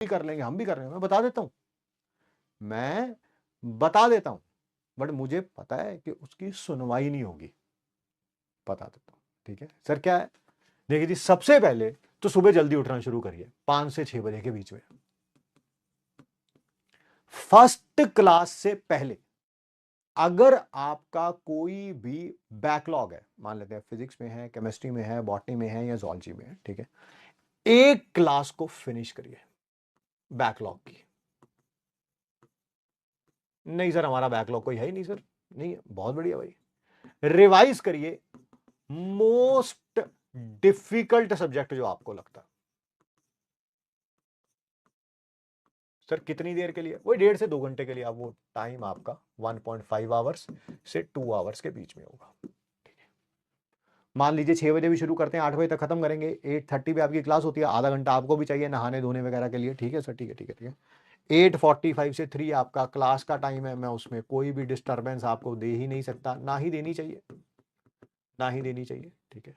भी कर लेंगे, हम भी कर लेंगे, मैं बता देता हूं, मैं बता देता हूं, बट मुझे पता है कि उसकी सुनवाई नहीं होगी, बता देता हूं, ठीक है सर। क्या है, देखिए जी, सबसे पहले तो सुबह जल्दी उठना शुरू करिए, 5 से 6 बजे के बीच में, फर्स्ट क्लास से पहले। अगर आपका कोई भी बैकलॉग है, मान लेते हैं फिजिक्स में है, केमिस्ट्री में है, बॉटनी में है या जूलॉजी में है, ठीक है, एक क्लास को फिनिश करिए बैकलॉग की। नहीं सर हमारा बैकलॉग कोई है ही नहीं सर, नहीं है, बहुत बढ़िया भाई, रिवाइज करिए मोस्ट डिफिकल्ट सब्जेक्ट जो आपको लगता है। सर कितनी देर के लिए, वही 1.5 से 2 घंटे के लिए, आप वो टाइम आपका 1.5 आवर्स से 2 आवर्स के बीच में होगा। मान लीजिए 6 बजे भी शुरू करते हैं, 8 बजे तक खत्म करेंगे, 8:30 पे आपकी क्लास होती है, आधा घंटा आपको भी चाहिए नहाने धोने वगैरह के लिए, ठीक है सर, ठीक है ठीक है ठीक है। 8:45 से 3 आपका क्लास का टाइम है, मैं उसमें कोई भी डिस्टर्बेंस आपको दे ही नहीं सकता, ना ही देनी चाहिए, ना ही देनी चाहिए, ठीक है।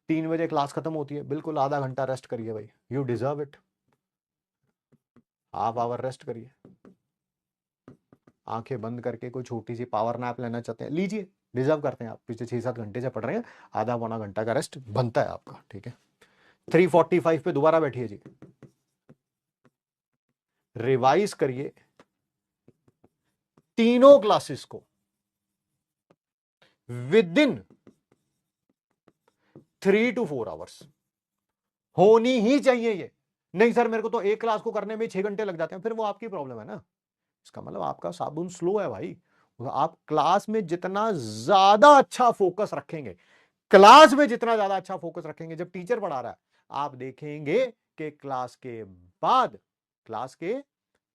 3 बजे क्लास खत्म होती है, बिल्कुल आधा घंटा रेस्ट करिए भाई, you deserve it, half hour rest करिए, आंखें बंद करके कोई छोटी सी पावर नैप लेना चाहते हैं लीजिए, डिजर्व करते हैं आप, पिछले 6-7 घंटे से पढ़ रहे हैं, आधा पौना घंटा का रेस्ट बनता है आपका, ठीक है। 3:45 पे दोबारा बैठिए जी, रिवाइज करिए तीनों क्लासेस को विद इन 3 to 4 आवर्स, होनी ही चाहिए ये। नहीं सर मेरे को तो एक क्लास को करने में 6 घंटे लग जाते हैं, फिर वो आपकी प्रॉब्लम है ना, इसका मतलब आपका साबुन स्लो है भाई। आप क्लास में जितना ज्यादा अच्छा फोकस रखेंगे, क्लास में जितना ज्यादा अच्छा फोकस रखेंगे, जब टीचर पढ़ा रहा है, आप देखेंगे कि क्लास के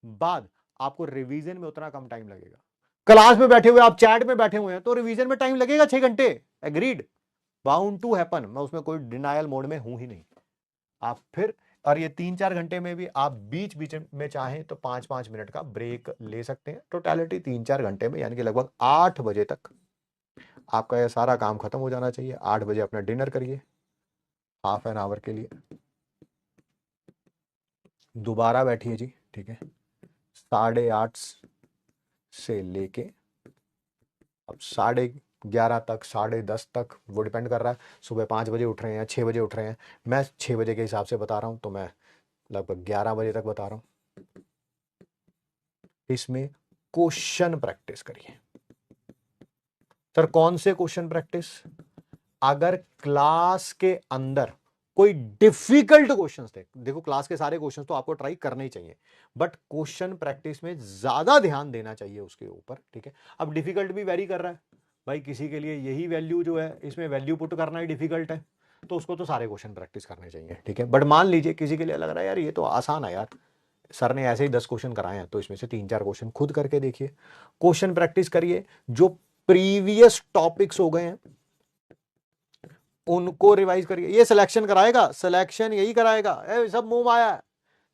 बाद आपको रिवीजन में उतना कम टाइम लगेगा। क्लास में बैठे हुए आप चैट में बैठे हुए हैं तो रिवीजन में टाइम लगेगा 6 घंटे, एग्रीड, बाउंड टू हैपन, मैं उसमें कोई डिनायल मोड में हूं ही नहीं। आप फिर, और ये 3-4 घंटे में भी आप बीच बीच में चाहें तो 5-5 मिनट का ब्रेक ले सकते हैं, टोटलिटी 3-4 घंटे में, यानी कि लगभग 8 बजे तक आपका यह सारा काम खत्म हो जाना चाहिए। 8 बजे अपना डिनर करिए हाफ एन आवर के लिए, दोबारा बैठिए जी, ठीक है, 8:30 से लेके अब 11:30 तक, 10:30 तक, वो डिपेंड कर रहा है सुबह 5 बजे उठ रहे हैं या 6 बजे उठ रहे हैं। मैं 6 बजे के हिसाब से बता रहा हूं, तो मैं लगभग 11 बजे तक बता रहा हूं। इसमें क्वेश्चन प्रैक्टिस करिए। सर कौन से क्वेश्चन प्रैक्टिस, अगर क्लास के अंदर कोई डिफिकल्ट क्वेश्चंस थे, देखो क्लास के सारे क्वेश्चंस तो आपको ट्राई करने ही चाहिए, बट क्वेश्चन प्रैक्टिस में ज्यादा ध्यान देना चाहिए उसके ऊपर, ठीक है। अब डिफिकल्ट भी वेरी कर रहा है भाई, किसी के लिए यही वैल्यू जो है इसमें वैल्यू पुट करना ही डिफिकल्ट है, तो उसको तो सारे क्वेश्चन प्रैक्टिस करने चाहिए, ठीक है। बट मान लीजिए किसी के लिए लग रहा है यार ये तो आसान है यार, सर ने ऐसे ही 10 क्वेश्चन कराए हैं, तो इसमें से 3-4 क्वेश्चन खुद करके देखिए, क्वेश्चन प्रैक्टिस करिए, जो प्रीवियस टॉपिक्स हो गए हैं उनको रिवाइज करिए। ये सिलेक्शन कराएगा, सिलेक्शन यही कराएगा, सब मुंह माया है,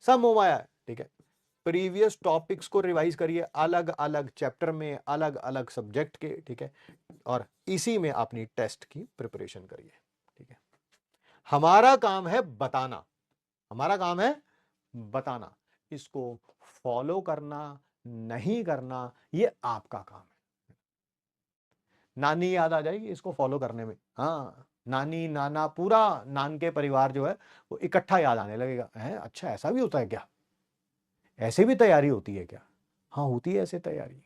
सब मुंह माया है, ठीक है। प्रीवियस टॉपिक्स को रिवाइज करिए, अलग अलग चैप्टर में, अलग अलग सब्जेक्ट के, ठीक है, और इसी में अपनी टेस्ट की प्रिपरेशन करिए, ठीक है। हमारा काम है बताना, हमारा काम है बताना, इसको फॉलो करना नहीं करना ये आपका काम है। नानी याद आ जाएगी इसको फॉलो करने में, हाँ, नानी नाना पूरा नान के परिवार जो है वो इकट्ठा याद आने लगेगा, है अच्छा ऐसा भी होता है क्या, ऐसे भी तैयारी होती है क्या, हाँ होती है ऐसे तैयारी।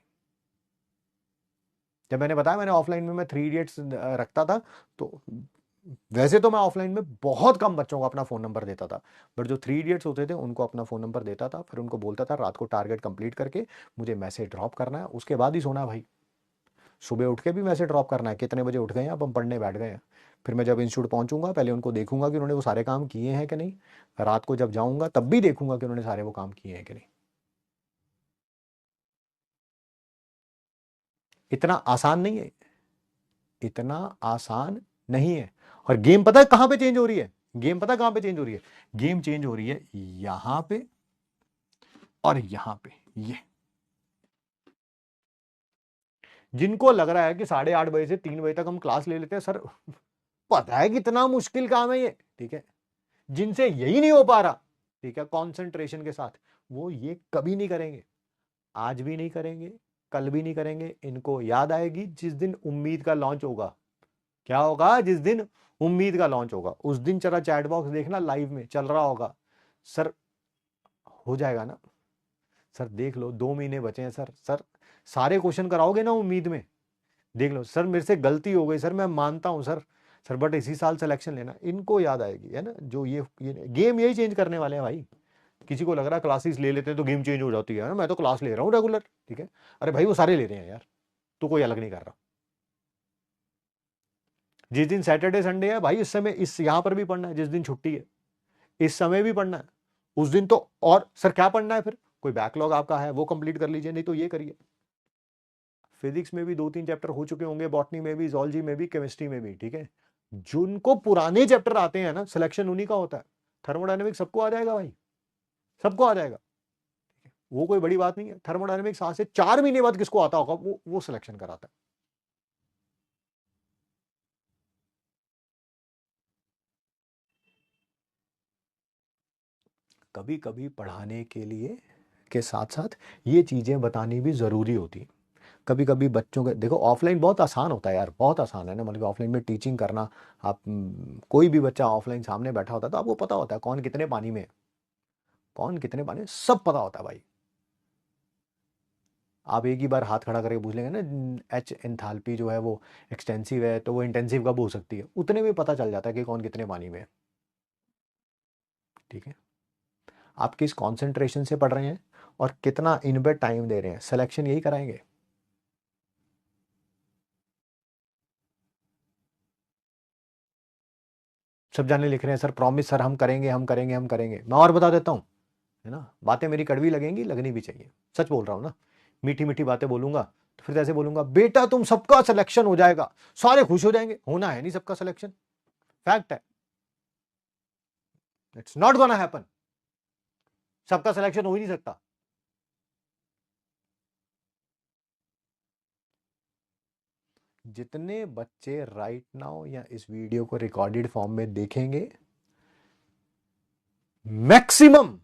जब मैंने बताया मैंने ऑफलाइन में मैं 3 इडियट्स रखता था, तो वैसे तो मैं ऑफलाइन में बहुत कम बच्चों को अपना फोन नंबर देता था, बट जो 3 इडियट्स होते थे उनको अपना फोन नंबर देता था, फिर उनको बोलता था रात को टारगेट कंप्लीट करके मुझे मैसेज ड्रॉप करना है, उसके बाद ही सोना है भाई। सुबह उठ के भी मैसेज ड्रॉप करना है, कितने बजे उठ गए हैं, अब हम पढ़ने बैठ गए हैं। फिर मैं जब इंस्टीट्यूट पहुंचूंगा पहले उनको देखूंगा कि उन्होंने वो सारे काम किए हैं कि नहीं, रात को जब जाऊंगा तब भी देखूंगा कि उन्होंने सारे वो काम किए हैं कि नहीं। इतना आसान नहीं है, इतना आसान नहीं है। और गेम पता है कहां पे चेंज हो रही है, गेम पता है कहां पे चेंज हो रही है, गेम चेंज हो रही है यहां पे और यहां पे। ये जिनको लग रहा है कि 8:30 बजे से 3 बजे तक हम क्लास ले लेते हैं सर, पता है कितना मुश्किल काम है ये, ठीक है। जिनसे यही नहीं हो पा रहा, ठीक है, कॉन्सेंट्रेशन के साथ, वो ये कभी नहीं करेंगे, आज भी नहीं करेंगे, कल भी नहीं करेंगे। इनको याद आएगी जिस दिन उम्मीद का लॉन्च होगा। क्या होगा? जिस दिन उम्मीद का लॉन्च होगा उस दिन चला चैट बॉक्स देखना, लाइव में चल रहा होगा। सर हो जाएगा ना सर, देख लो 2 महीने बचे हैं सर, सर सारे क्वेश्चन कराओगे ना उम्मीद में, देख लो सर मेरे से गलती हो गई सर, मैं मानता हूं सर, सर बट इसी साल सिलेक्शन लेना। इनको याद आएगी, है ना, जो ये गेम यही चेंज करने वाले हैं भाई। किसी को लग रहा है क्लासेस ले लेते हैं तो गेम चेंज हो जाती है ना, मैं तो क्लास ले रहा हूँ रेगुलर, ठीक है, अरे भाई वो सारे ले रहे हैं यार, तो कोई अलग नहीं कर रहा। जिस दिन सैटरडे संडे है भाई, इस समय इस यहां पर भी पढ़ना है, जिस दिन छुट्टी है इस समय भी पढ़ना है, उस दिन तो। और सर क्या पढ़ना है फिर? कोई बैकलॉग आपका है वो कंप्लीट कर लीजिए, नहीं तो ये करिए। फिजिक्स में भी 2-3 चैप्टर हो चुके होंगे, बॉटनी में भी, जोलॉजी में भी, केमिस्ट्री में भी, ठीक है। जिनको पुराने चैप्टर आते हैं ना, सिलेक्शन उन्हीं का होता है। थर्मोडायनेमिक्स सबको आ जाएगा भाई, सबको आ जाएगा, वो कोई बड़ी बात नहीं है। थर्मोडायनेमिक्स आज से 4 महीने बाद किसको आता होगा, वो सिलेक्शन कराता है। कभी कभी पढ़ाने के लिए के साथ साथ ये चीजें बतानी भी जरूरी होती है। कभी कभी बच्चों के देखो, ऑफलाइन बहुत आसान होता है यार, बहुत आसान है ना, मतलब ऑफलाइन में टीचिंग करना। आप कोई भी बच्चा ऑफलाइन सामने बैठा होता है तो आपको पता होता है कौन कितने पानी में है, कौन कितने पानी में, सब पता होता है भाई। आप एक ही बार हाथ खड़ा करके पूछ लेंगे ना, एच एंथैल्पी जो है वो एक्सटेंसिव है तो वो इंटेंसिव कब हो सकती है, उतने में पता चल जाता है कि कौन कितने पानी में है, ठीक है। आप किस कॉन्सेंट्रेशन से पढ़ रहे हैं और कितना इन पे टाइम दे रहे हैं, सिलेक्शन यही कराएंगे। सब जाने लिख रहे हैं सर प्रॉमिस सर, हम करेंगे हम करेंगे हम करेंगे। मैं और बता देता हूं, है ना, बातें मेरी कड़वी लगेंगी, लगनी भी चाहिए, सच बोल रहा हूं ना। मीठी मीठी बातें बोलूंगा तो फिर ऐसे बोलूंगा, बेटा तुम सबका सिलेक्शन हो जाएगा, सारे खुश हो जाएंगे, होना है नहीं सबका सिलेक्शन, फैक्ट है, इट्स नॉट गोना हैपन, सबका सिलेक्शन हो ही नहीं सकता। जितने बच्चे राइट नाउ या इस वीडियो को रिकॉर्डेड फॉर्म में देखेंगे, मैक्सिमम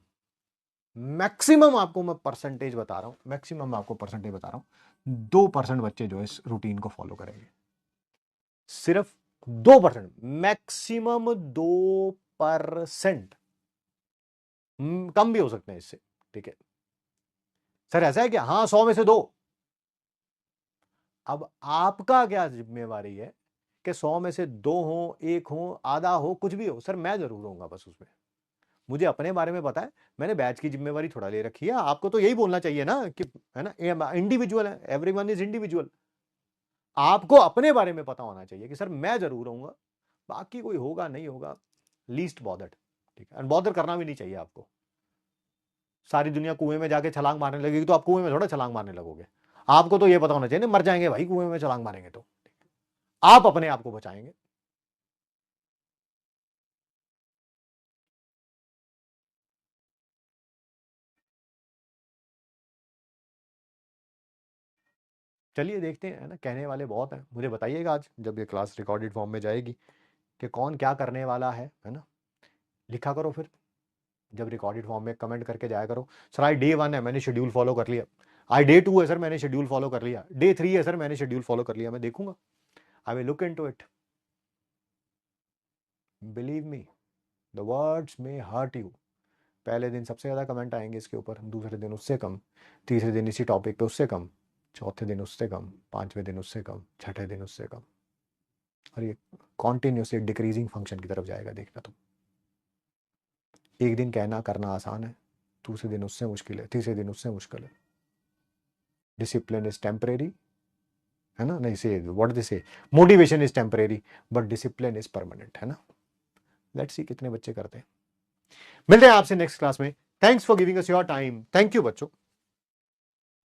मैक्सिमम आपको मैं परसेंटेज बता रहा हूं, मैक्सिमम आपको परसेंटेज बता रहा हूं, 2% बच्चे जो है इस रूटीन को फॉलो करेंगे, सिर्फ 2%, मैक्सिमम 2%। कम भी हो सकते हैं इससे, ठीक है। सर ऐसा है क्या? हाँ, 100 में से 2। अब आपका क्या जिम्मेवारी है कि 100 में से 2 हो, 1 हो, आधा हो, कुछ भी हो, सर मैं जरूर होऊंगा बस उसमें। मुझे अपने बारे में पता है, मैंने बैच की जिम्मेवारी थोड़ा ले रखी है, आपको तो यही बोलना चाहिए ना कि, है ना, इंडिविजुअल है, एवरीवन इज इंडिविजुअल। आपको अपने बारे में पता होना चाहिए कि सर मैं जरूर रहूंगा, बाकी कोई होगा नहीं होगा, लीस्ट बॉदर्ड, ठीक है। अनबॉदर करना भी नहीं चाहिए आपको। सारी दुनिया कुएं में जाके छलांग मारने लगेगी तो आप कुएं में थोड़ा छलांग मारने लगोगे। आपको तो ये पता होना चाहिए ना, मर जाएंगे भाई कुएं में छलांग मारेंगे तो, आप अपने आप को बचाएंगे। चलिए देखते हैं, है ना, कहने वाले बहुत हैं। मुझे बताइएगा आज जब ये क्लास रिकॉर्डेड फॉर्म में जाएगी कि कौन क्या करने वाला है ना, लिखा करो फिर जब रिकॉर्डेड फॉर्म में, कमेंट करके जाया करो, सर आज डे 1 है मैंने शेड्यूल फॉलो कर लिया, आज डे 2 है सर मैंने शेड्यूल फॉलो कर लिया, डे 3 है सर मैंने शेड्यूल फॉलो कर लिया, मैं देखूंगा, I will look into it. Believe me, the words में हर्ट यू। पहले दिन सबसे ज़्यादा कमेंट आएंगे इसके ऊपर, दूसरे दिन उससे कम, तीसरे दिन इसी टॉपिक पे उससे कम, चौथे दिन उससे कम, पांचवें दिन उससे कम, छठे दिन उससे कम, और ये कॉन्टिन्यूसली डिक्रीजिंग फंक्शन की तरफ जाएगा, देखना तुम। एक दिन कहना करना आसान है, दूसरे दिन उससे मुश्किल है, तीसरे दिन उससे मुश्किल है। डिसिप्लिन इज टेम्परेरी, है ना, नहीं से व्हाट दिस से, motivation is temporary but discipline is permanent, है ना। लेट्स सी कितने बच्चे करते हैं। मिलते हैं आपसे नेक्स्ट क्लास में। Thanks for giving us your time. Thank you बच्चों।